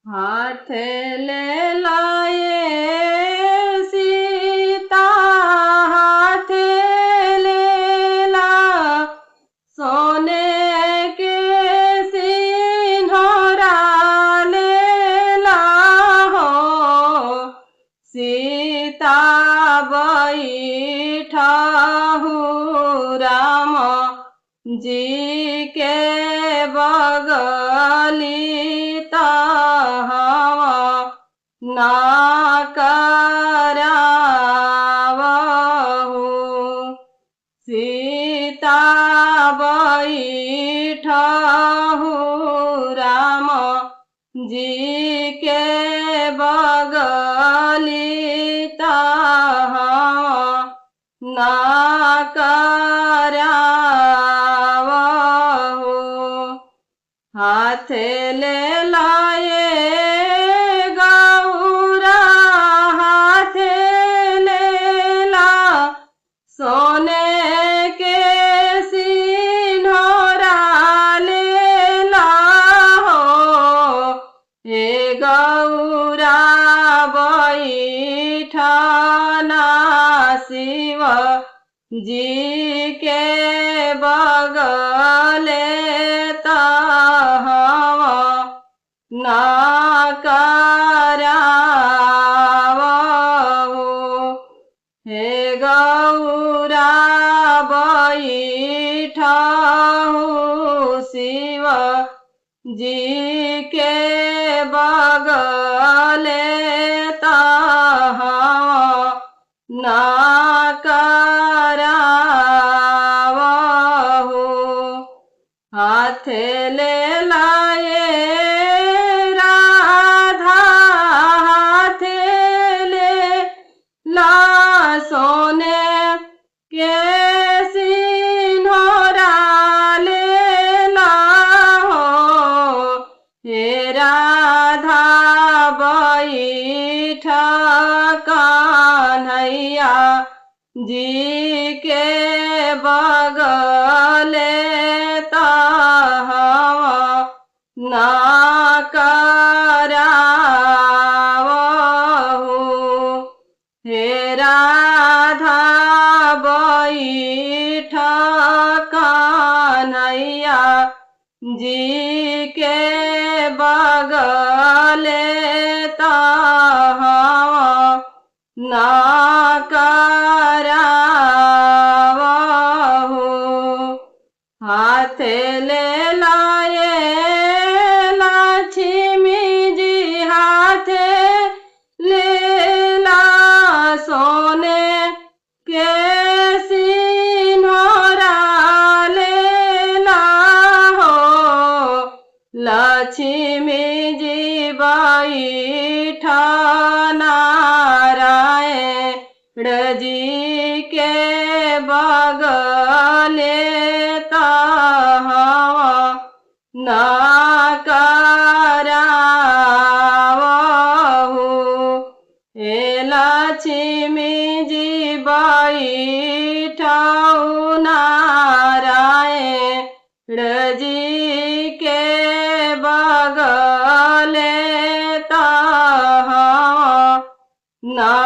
हाथ ले लाए सीता, हाथ ले ला सोने के सिंघोरा ले ला हो। सीता बैठा हूँ राम जी के बगली तहवा ना करावहु। सीता बैठा हूँ राम जी के बगली तहवा ना करावहु। हाथ ले लाए गौरा, हाथ ले ला सोने के सिंघोरा ले ला हो। हे गौरा बैठा ना शिव जी के बगले तहवा ना करावहु। हे गौरा बैठा हूँ शिव जी के बगले तहवा ना करावहु। हाथ ले लाए राधा, हाथ ले ला सोने के सिंघोरा ले ला हो। हे राधा बैठा कान्हैया जी के बगले तहवा ना करावहु। हे राधा बैठा कान्हैया जी के बगले तहवा ना करावहु। हाथ ले लाए लक्ष्मी जी, हाथ ले ला सोने के सिंघोरा ले ला हो। लक्ष्मी जी बैठा नारायण जी के बगले तहवा ना करावहु। हे लक्ष्मी जी बैठा नारायण जी के बगले तहवा ना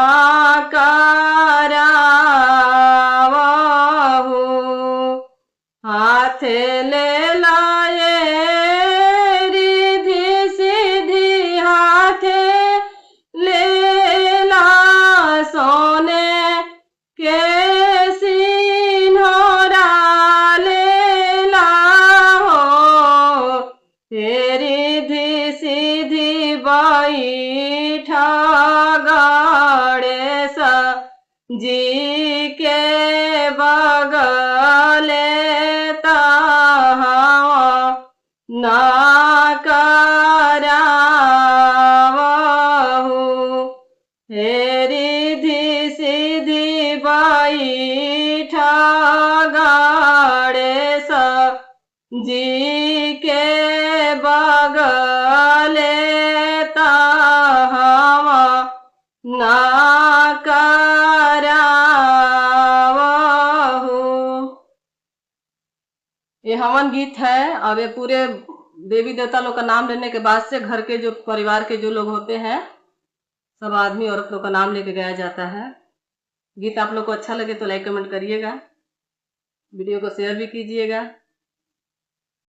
करावहु। हाथ ले लाए रिद्धि सिद्धि, हाथ ले ला सोने के सिंघोरा ले ला हो। हे रिद्धि सिद्धि बैठा गणेश जी के बगले तहवा ना करावहु। हे रिद्धि सिद्धि बैठा गणेश जी के बगले तहवा ना करावहु। ये हवन गीत है। अब ये पूरे देवी देवता लोग का नाम लेने के बाद से घर के जो परिवार के जो लोग होते हैं सब आदमी औरत लोग का नाम लेके गाया जाता है। गीत आप लोग को अच्छा लगे तो लाइक कमेंट करिएगा, वीडियो को शेयर भी कीजिएगा।